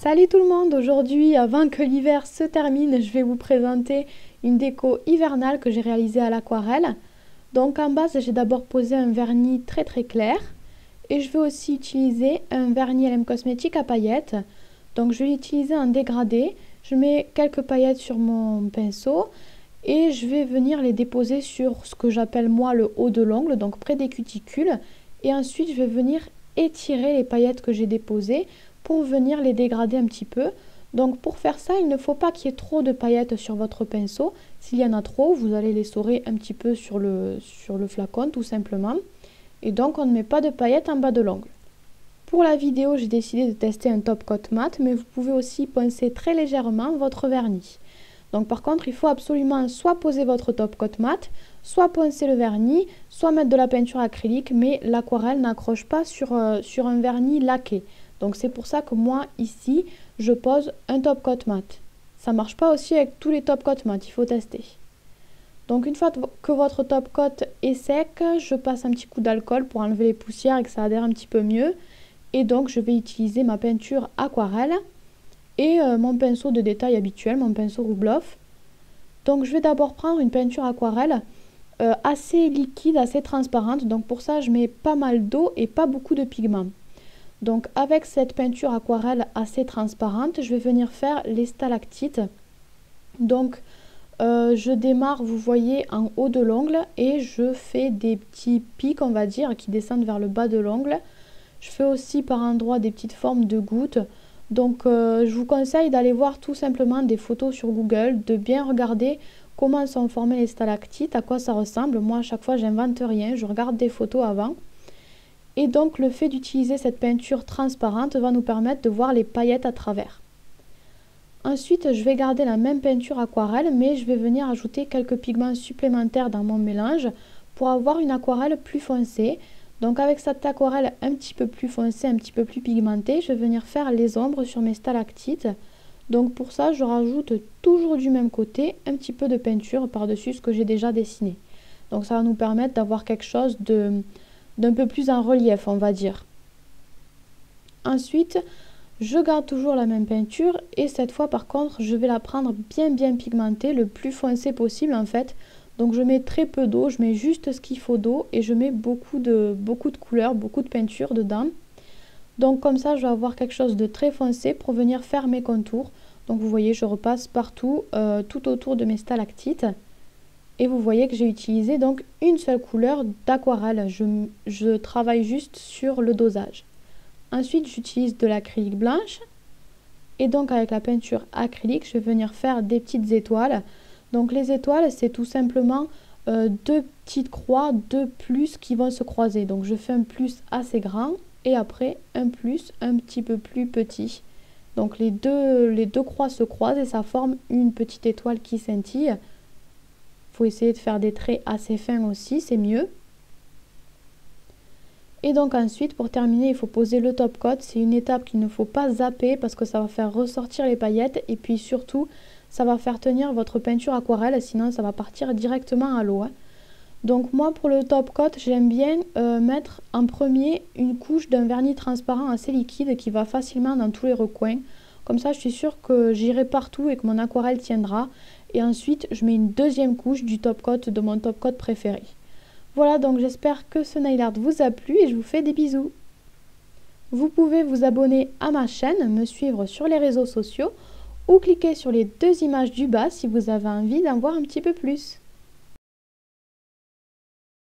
Salut tout le monde, aujourd'hui avant que l'hiver se termine, je vais vous présenter une déco hivernale que j'ai réalisée à l'aquarelle. Donc en base, j'ai d'abord posé un vernis très clair et je vais aussi utiliser un vernis LM Cosmetics à paillettes. Donc je vais l'utiliser en dégradé, je mets quelques paillettes sur mon pinceau et je vais venir les déposer sur ce que j'appelle moi le haut de l'ongle, donc près des cuticules, et ensuite je vais venir étirer les paillettes que j'ai déposées pour venir les dégrader un petit peu. Donc pour faire ça, il ne faut pas qu'il y ait trop de paillettes sur votre pinceau. S'il y en a trop, vous allez les essorer un petit peu sur le flacon tout simplement. Et donc on ne met pas de paillettes en bas de l'ongle. Pour la vidéo, j'ai décidé de tester un top coat mat, mais vous pouvez aussi poncer très légèrement votre vernis. Donc par contre, il faut absolument soit poser votre top coat mat, soit poncer le vernis, soit mettre de la peinture acrylique, mais l'aquarelle n'accroche pas sur un vernis laqué. Donc c'est pour ça que moi, ici, je pose un top coat mat. Ça ne marche pas aussi avec tous les top coat mat, il faut tester. Donc une fois que votre top coat est sec, je passe un petit coup d'alcool pour enlever les poussières et que ça adhère un petit peu mieux. Et donc je vais utiliser ma peinture aquarelle et mon pinceau de détail habituel, mon pinceau Rubloff. Donc je vais d'abord prendre une peinture aquarelle assez liquide, assez transparente. Donc pour ça, je mets pas mal d'eau et pas beaucoup de pigments. Donc avec cette peinture aquarelle assez transparente, je vais venir faire les stalactites. Donc je démarre, vous voyez, en haut de l'ongle et je fais des petits pics, on va dire, qui descendent vers le bas de l'ongle. Je fais aussi par endroits des petites formes de gouttes. Donc je vous conseille d'aller voir tout simplement des photos sur Google, de bien regarder comment sont formées les stalactites, à quoi ça ressemble. Moi à chaque fois j'invente rien, je regarde des photos avant. Et donc le fait d'utiliser cette peinture transparente va nous permettre de voir les paillettes à travers. Ensuite, je vais garder la même peinture aquarelle, mais je vais venir ajouter quelques pigments supplémentaires dans mon mélange pour avoir une aquarelle plus foncée. Donc avec cette aquarelle un petit peu plus foncée, un petit peu plus pigmentée, je vais venir faire les ombres sur mes stalactites. Donc pour ça, je rajoute toujours du même côté un petit peu de peinture par-dessus ce que j'ai déjà dessiné. Donc ça va nous permettre d'avoir quelque chose d'un peu plus en relief, on va dire. Ensuite, je garde toujours la même peinture et cette fois par contre, je vais la prendre bien pigmentée, le plus foncé possible en fait. Donc je mets très peu d'eau, je mets juste ce qu'il faut d'eau et je mets beaucoup de couleurs, beaucoup de peinture dedans. Donc comme ça, je vais avoir quelque chose de très foncé pour venir faire mes contours. Donc vous voyez, je repasse partout, tout autour de mes stalactites. Et vous voyez que j'ai utilisé donc une seule couleur d'aquarelle. Je travaille juste sur le dosage. Ensuite, j'utilise de l'acrylique blanche. Et donc avec la peinture acrylique, je vais venir faire des petites étoiles. Donc les étoiles, c'est tout simplement deux petites croix, deux plus qui vont se croiser. Donc je fais un plus assez grand et après un plus un petit peu plus petit. Donc les deux croix se croisent et ça forme une petite étoile qui scintille. Il faut essayer de faire des traits assez fins aussi, c'est mieux. Et donc ensuite, pour terminer, il faut poser le top coat. C'est une étape qu'il ne faut pas zapper parce que ça va faire ressortir les paillettes. Et puis surtout, ça va faire tenir votre peinture aquarelle, sinon ça va partir directement à l'eau. Donc moi, pour le top coat, j'aime bien mettre en premier une couche d'un vernis transparent assez liquide qui va facilement dans tous les recoins. Comme ça, je suis sûre que j'irai partout et que mon aquarelle tiendra. Et ensuite, je mets une deuxième couche du top coat de mon top coat préféré. Voilà, donc j'espère que ce nail art vous a plu et je vous fais des bisous. Vous pouvez vous abonner à ma chaîne, me suivre sur les réseaux sociaux ou cliquer sur les deux images du bas si vous avez envie d'en voir un petit peu plus.